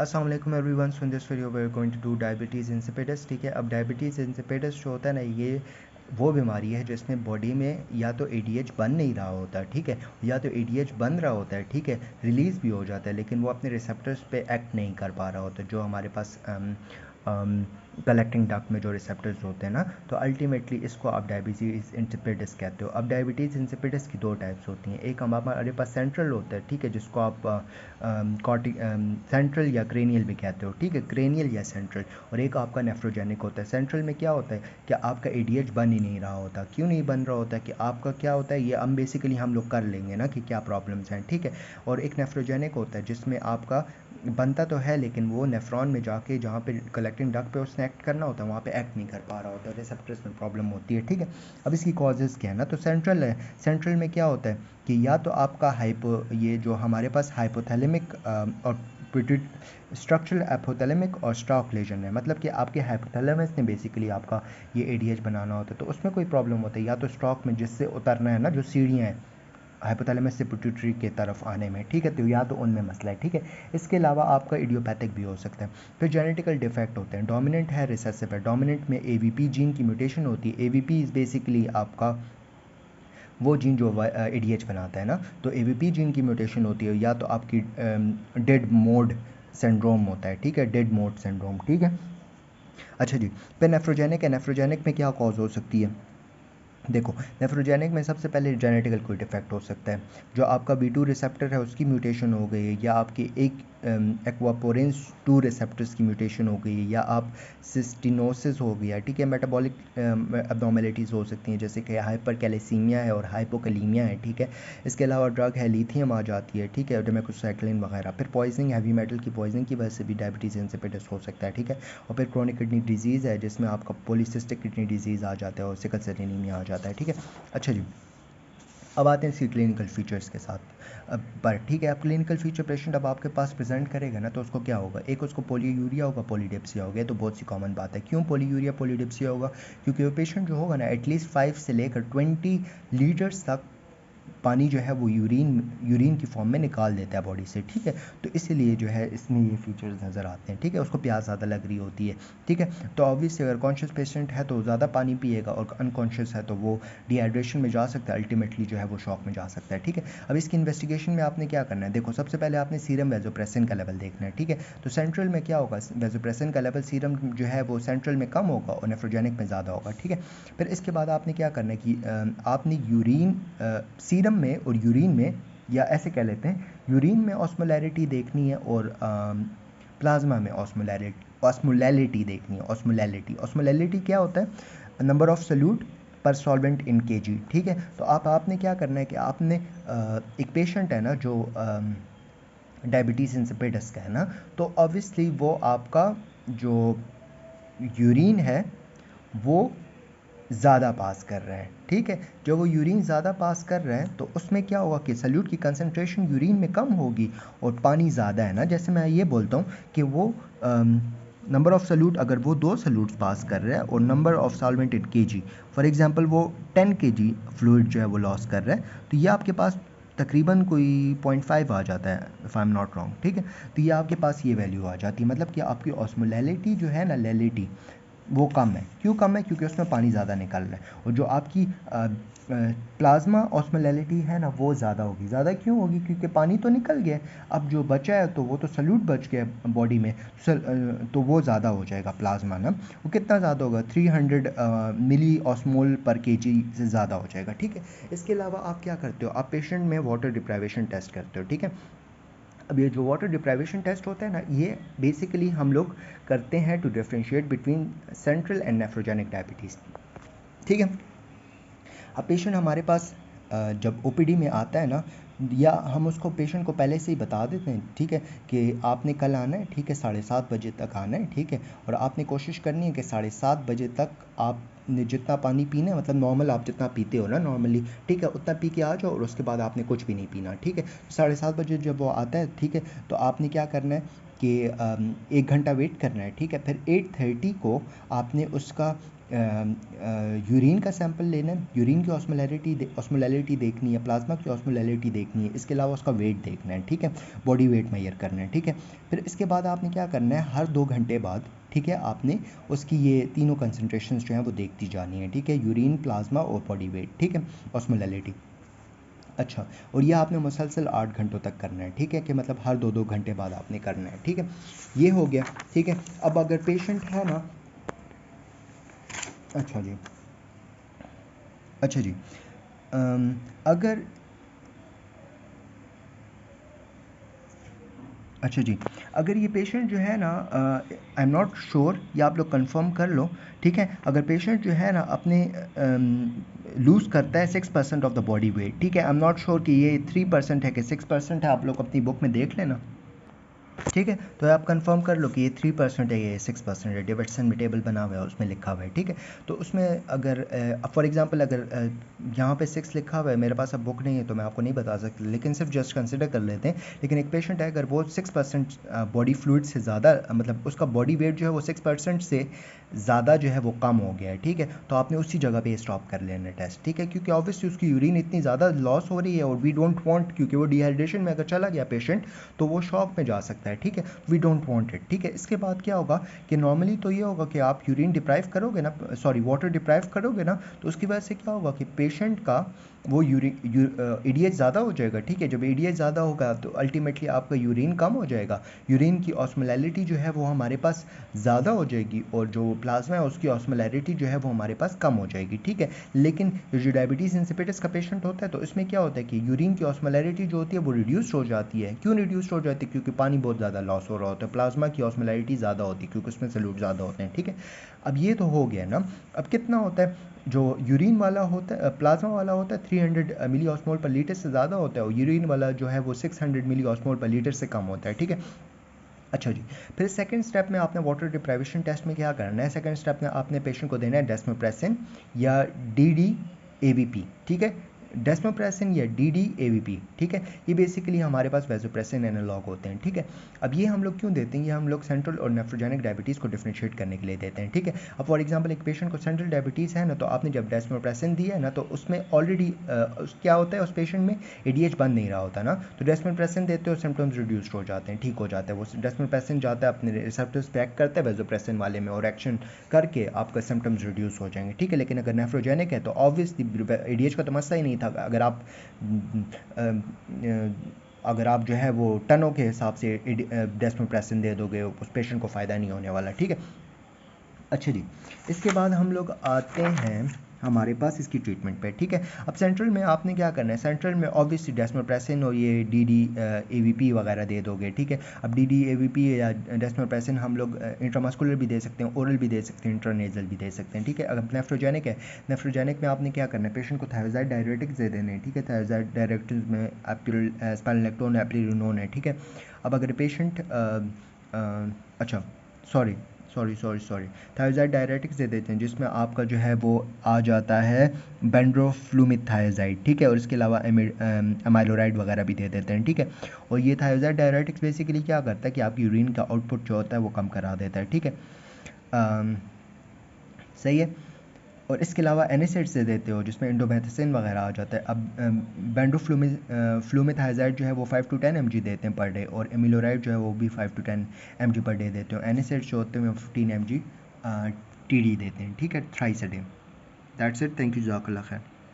अस्सलाम वालेकुम everyone. So in this video we are going to do diabetes insipidus. ठीक है, अब डायबिटीज़ इंसिपिडस जो होता है ना, ये वो बीमारी है जिसमें बॉडी में या तो एडीएच बन नहीं रहा होता, ठीक है, या तो एडीएच बन रहा होता है, ठीक है, रिलीज़ भी हो जाता है, लेकिन वो अपने रिसेप्टर्स पे एक्ट नहीं कर पा रहा होता जो हमारे पास कलेक्टिंग डक्ट में जो रिसेप्टर्स होते हैं ना, तो अल्टीमेटली इसको आप डायबिटीज़ इंसिपिडस कहते हो। अब डायबिटीज़ इंसिपिडस की दो टाइप्स होती हैं। एक हमारे पास सेंट्रल होता है, ठीक है, जिसको आप सेंट्रल या क्रेनियल भी कहते हो, ठीक है, क्रेनियल या सेंट्रल। और एक आपका नेफ्रोजेनिक होता है। सेंट्रल में क्या होता है कि आपका एडीएच बन ही नहीं रहा होता। क्यों नहीं बन रहा होता कि आपका क्या होता है, ये हम बेसिकली हम लोग कर लेंगे ना कि क्या प्रॉब्लम्स हैं, ठीक है। और एक नेफ्रोजेनिक होता है जिसमें आपका बनता तो है लेकिन वो नेफ्रॉन में जाके जहाँ पे कलेक्टिंग डक्ट पे उसने एक्ट करना होता है वहाँ पे एक्ट नहीं कर पा रहा होता, रिसेप्टर्स में प्रॉब्लम होती है, ठीक है। अब इसकी कॉजेज़ क्या है ना, तो सेंट्रल है। सेंट्रल में क्या होता है कि या तो आपका ये जो हमारे पास हाइपोथैलेमिक और स्ट्रक्चरल एपोथैलेमिक और स्टॉक लेजन है, मतलब कि आपके हाइपोथैलेमस ने बेसिकली आपका ये एडीएच बनाना होता है, तो उसमें कोई प्रॉब्लम होता है, या तो स्टॉक में जिससे उतरना है ना, जो सीढ़ियाँ हैं हाइपोथैलेमस से पिट्यूटरी के तरफ आने में, ठीक है, तो या तो उनमें मसला है, ठीक है। इसके अलावा आपका इडियोपैथिक भी हो सकता है। फिर जेनेटिकल डिफेक्ट होते हैं, डोमिनेंट है, रिसेसिव है। डोमिनेंट में एवीपी जीन की म्यूटेशन होती है। एवीपी इज़ बेसिकली आपका वो जीन जो एडीएच बनाता है ना, तो एवीपी जीन की म्यूटेशन होती है, या तो आपकी डेड मोड सिंड्रोम होता है, ठीक है, डेड मोड सिंड्रोम, ठीक है। अच्छा जी, फिर नेफ्रोजेनिक है। नेफ्रोजेनिक में क्या कॉज हो सकती है, देखो, नेफ्रोजेनिक में सबसे पहले जेनेटिकल कोई डिफेक्ट हो सकता है। जो आपका बी2 रिसेप्टर है उसकी म्यूटेशन हो गई है, या आपकी एक एक्वापोरेंस 2 रिसेप्टर्स की म्यूटेशन हो गई है, या आप सिस्टिनोसिस हो गया, ठीक है। मेटाबॉलिक एब्नॉर्मेलिटीज़ हो सकती हैं, जैसे कि हाइपर कैलेसीमिया है और हाइपोकलीमिया है, ठीक है। इसके अलावा ड्रग है, लिथियम आ जाती है, ठीक है, डेमेक्साइक्लिन वगैरह। फिर पॉइजनिंग, हैवी मेटल की पॉइजनिंग की वजह से भी डायबिटीज़ इंसिपिडस हो सकता है, ठीक है। और फिर क्रोनिक किडनी डिजीज़ है जिसमें आपका पॉलीसिस्टिक किडनी डिजीज़ आ जाता है और सिकल सेल एनीमिया आ जाता है, ठीक है। अच्छा जी, अब आते हैं इसकी क्लिनिकल फीचर्स के साथ। अब पर ठीक है, अब क्लिनिकल फीचर पेशेंट अब आपके पास प्रेजेंट करेगा ना, तो उसको क्या होगा, एक उसको पोलीयूरिया होगा, पोलीडिप्सिया होगा, तो बहुत सी कॉमन बात है। क्यों पोलीयूरिया पोलीडिप्सिया होगा, क्योंकि वो पेशेंट जो होगा ना एटलीस्ट 5 से लेकर 20 लीटर्स तक पानी जो है वो यूरिन की फॉर्म में निकाल देता है बॉडी से, ठीक है। तो इसीलिए जो है इसमें ये फीचर्स नज़र आते हैं, ठीक है। उसको प्यास ज़्यादा लग रही होती है, ठीक है। तो ऑब्वियसली अगर कॉन्शियस पेशेंट है तो ज़्यादा पानी पिएगा, और अनकॉन्शियस है तो वो डिहाइड्रेशन में जा सकता है, अल्टीमेटली जो है वो शॉक में जा सकता है, ठीक है। अब इसकी इन्वेस्टिगेशन में आपने क्या करना है, देखो, सबसे पहले आपने सीरम वेजोप्रेसिन का लेवल देखना है, ठीक है। तो सेंट्रल में क्या होगा, वेजोप्रेसिन का लेवल सीरम जो है वो सेंट्रल में कम होगा और नेफ्रोजेनिक में ज़्यादा होगा, ठीक है। फिर इसके बाद आपने क्या करना है कि आपने सीरम में और यूरिन में, या ऐसे कह लेते हैं, यूरिन में ऑस्मोलैरिटी देखनी है और प्लाज्मा में ऑस्मोलैलिटी देखनी है। ऑस्मोलैलिटी क्या होता है, नंबर ऑफ सल्यूट पर सॉल्वेंट इन केजी, ठीक है। तो आपने क्या करना है कि आपने एक पेशेंट है ना जो डायबिटीज़ इंसिपिडस का है ना, तो ऑब्वियसली वो आपका जो यूरिन है वो ज़्यादा पास कर रहा है, ठीक है। जब वो यूरिन ज़्यादा पास कर रहा है तो उसमें क्या होगा कि सल्यूट की कंसंट्रेशन यूरिन में कम होगी और पानी ज़्यादा है ना, जैसे मैं ये बोलता हूँ कि वो नंबर ऑफ़ सल्यूट, अगर वो 2 सल्यूट्स पास कर रहा है और number of solvent in KG, for example वो 10 केजी फ्लूइड जो है वो लॉस कर रहा है, तो ये आपके पास तकरीबन कोई 0.5 आ जाता है, if I am not wrong, ठीक है। तो ये आपके पास ये वैल्यू आ जाती है, मतलब कि आपकी ऑस्मोलैलिटी जो है ना, लैलिटी, वो कम है। क्यों कम है, क्योंकि उसमें पानी ज़्यादा निकल रहा है। और जो आपकी प्लाज्मा ऑस्मोलैलिटी है ना, वो ज़्यादा होगी। ज़्यादा क्यों होगी, क्योंकि पानी तो निकल गया, अब जो बचा है तो वो तो सल्यूट बच गया बॉडी में, तो वो ज़्यादा हो जाएगा प्लाज्मा ना। वो कितना ज़्यादा होगा, 300 मिली ऑस्मोल पर केजी से ज़्यादा हो जाएगा, ठीक है। इसके अलावा आप क्या करते हो, आप पेशेंट में वाटर डिप्राइवेशन टेस्ट करते हो, ठीक है। अब ये जो वाटर डिप्राइवेशन टेस्ट होता है ना, ये बेसिकली हम लोग करते हैं to differentiate between central and nephrogenic diabetes, ठीक है। अब पेशेंट हमारे पास जब ओपीडी में आता है ना, या हम उसको पेशेंट को पहले से ही बता देते हैं, ठीक है, कि आपने कल आना है, ठीक है, 7:30 बजे तक आना है, ठीक है। और आपने कोशिश करनी है कि 7:30 बजे तक आपने जितना पानी पीना है, मतलब नॉर्मल आप जितना पीते हो ना नॉर्मली, ठीक है, उतना पी के आ जाओ, और उसके बाद आपने कुछ भी नहीं पीना, ठीक है। 7:30 बजे जब वो आता है, ठीक है, तो आपने क्या करना है कि 1 घंटा वेट करना है, ठीक है। फिर 8:30 को आपने उसका यूरिन का सैंपल लेना है, यूरिन की ऑस्मोलैरिटी देखनी है, प्लाज्मा की ऑस्मोलैरिटी देखनी है, इसके अलावा उसका वेट देखना है, ठीक है, बॉडी वेट मेजर करना है, ठीक है। फिर इसके बाद आपने क्या करना है, हर 2 घंटे बाद, ठीक है, आपने उसकी ये तीनों कंसनट्रेशंस जो हैं वो देखती जानी है, ठीक है, यूरिन, प्लाज्मा और बॉडी वेट, ठीक है, ऑस्मोलैरिटी। अच्छा, और ये आपने मुसलसल 8 घंटों तक करना है, ठीक है, कि मतलब हर 2-2 घंटे बाद आपने करना है, ठीक है, ये हो गया, ठीक है। अब अगर पेशेंट है ना, अच्छा जी, अच्छा जी, अगर अच्छा जी, अगर ये पेशेंट जो है ना, आई एम नॉट श्योर, ये आप लोग कंफर्म कर लो, ठीक है, अगर पेशेंट जो है ना अपने लूज़ करता है 6% ऑफ द बॉडी वेट, ठीक है, आई एम नॉट श्योर कि ये 3% है कि 6% है, आप लोग अपनी बुक में देख लेना, ठीक है, तो आप कंफर्म कर लो कि ये 3% है, ये 6% है, डेविडसन में टेबल बना हुआ है उसमें लिखा हुआ है, ठीक है। तो उसमें अगर फॉर एग्जांपल अगर यहाँ पे 6 लिखा हुआ है, मेरे पास अब बुक नहीं है तो मैं आपको नहीं बता सकता, लेकिन सिर्फ जस्ट कंसिडर कर लेते हैं। लेकिन एक पेशेंट है, अगर वो 6% बॉडी फ्लूइड से ज़्यादा, मतलब उसका बॉडी वेट जो है वो 6% से ज़्यादा जो है वो कम हो गया है, ठीक है, तो आपने उसी जगह पे स्टॉप कर लेना टेस्ट, ठीक है, क्योंकि ऑब्वियसली उसकी यूरिन इतनी ज़्यादा लॉस हो रही है और वी डोंट वांट, क्योंकि वो डिहाइड्रेशन में अगर चला गया पेशेंट तो वो शॉक में जा सकता है, ठीक है, वी डोंट वांट इट, ठीक है। इसके बाद क्या होगा कि नॉर्मली तो ये होगा कि आप यूरिन डिप्राइव करोगे ना, सॉरी वाटर डिप्राइव करोगे ना, तो उसकी वजह से क्या होगा कि पेशेंट का वो एडीएच ज़्यादा हो जाएगा, ठीक है, जब एडीएच ज़्यादा होगा तो अल्टीमेटली आपका यूरिन कम हो जाएगा, यूरिन की ऑस्मोलैरिटी जो है वो हमारे पास ज़्यादा हो जाएगी और जो प्लाज्मा है उसकी ऑस्मोलैरिटी जो है वो हमारे पास कम हो जाएगी, ठीक है। लेकिन जो डायबिटीज़ इंसिपिडस का पेशेंट होता है तो इसमें क्या होता है कि यूरिन की ऑस्मोलैरिटी जो होती है वो रिड्यूस्ड हो जाती है। क्यों रिड्यूस्ड हो जाती है? क्योंकि पानी बहुत ज़्यादा लॉस हो रहा होता है। प्लाज्मा की ऑस्मोलैरिटी ज़्यादा होती है क्योंकि उसमें सॉल्यूट ज़्यादा होते हैं, ठीक है। अब ये तो हो गया ना। अब कितना होता है जो यूरिन वाला होता है, प्लाज्मा वाला होता है 300 मिली ऑस्मोल पर लीटर से ज़्यादा होता है और यूरिन वाला जो है वो 600 मिली ऑस्मोल पर लीटर से कम होता है, ठीक है। अच्छा जी, फिर सेकंड स्टेप में आपने वाटर डिप्राइवेशन टेस्ट में क्या करना है, सेकंड स्टेप में आपने पेशेंट को देना है डेस्मोप्रेसिन या डीडी एवीपी, ठीक है, डेस्मोप्रेसिन या डीडी एवीपी, ठीक है, ये बेसिकली हमारे पास वैसोप्रेसिन एनालॉग होते हैं, ठीक है। अब ये हम लोग क्यों देते हैं, ये हम लोग सेंट्रल और नेफ्रोजेनिक डायबिटीज़ को डिफरेंशिएट करने के लिए देते हैं, ठीक है। अब फॉर एग्जांपल एक पेशेंट को सेंट्रल डायबिटीज़ है ना, तो आपने जब डेस्मोप्रेसिन दिया है ना तो उसमें ऑलरेडी क्या होता है, उस पेशेंट में एडीएच बन नहीं रहा होता ना, तो डेस्मोप्रेसिन देते हो सिम्टम्स रिड्यूस्ड हो जाते हैं, ठीक हो जाता है, वो डेस्मोप्रेसिन जाता है अपने रिसेप्टर्स पे एक्ट करता है वैसोप्रेसिन वाले में और एक्शन करके आपका सिम्टम्स रिड्यूस हो जाएंगे, ठीक है। लेकिन अगर नेफ्रोजेनिक है तो ऑब्वियसली एडीएच का तो मसला ही नहीं था, अगर आप जो है वो टनों के हिसाब से डेस्मोप्रेसिन दे दोगे उस पेशेंट को फ़ायदा नहीं होने वाला, ठीक है। अच्छा जी, इसके बाद हम लोग आते हैं हमारे पास इसकी ट्रीटमेंट पे, ठीक है। अब सेंट्रल में आपने क्या करना है, सेंट्रल में ऑब्वियसली डेस्मोप्रेसिन और ये डीडी एवीपी वगैरह दे दोगे, ठीक है। अब डीडी एवीपी या डेस्मोप्रेसिन हम लोग इंट्रामस्कुलर भी दे सकते हैं, ओरल भी दे सकते हैं, इंट्रानेजल भी दे सकते हैं, ठीक है। अगर नेफ्रोजेनिक है, नेफ्रोजेनिक में आपने क्या करना है, पेशेंट को थायरोजाइड डायरेटिक्स दे देने हैं, ठीक है। थायरोजाइड डायरेटिक्स में स्पाइनोलेक्टोन एप्रिलोन है, ठीक है। अब अगर पेशेंट अच्छा सॉरी सॉरी थायरोजाइड डायरेटिक्स दे देते हैं जिसमें आपका जो है वो आ जाता है बेंड्रोफ्लूमिथायोजाइड, ठीक है, और इसके अलावा एमाइलोराइड वगैरह भी दे देते हैं, ठीक है। और ये थायरोजाइड डायरेटिक्स बेसिकली क्या करता है कि आपकी यूरिन का आउटपुट जो होता है वो कम करा देता है, ठीक है। सही है। और इसके अलावा एनिसिड्स दे देते हो जिसमें इंडोमेथिसिन वगैरह आ जाता है। अब बेंड्रोफ्लूमिथाइजाइड जो है वो 5 to 10 mg देते हैं पर डे और एमिलोराइड जो है वो भी 5 to 10 mg पर डे देते हो। एनिसिड्स जो होते हैं वो 15 mg टीडी देते हैं, ठीक है, thrice a day. That's it, thank you, जज़ाकल्लाह खैर।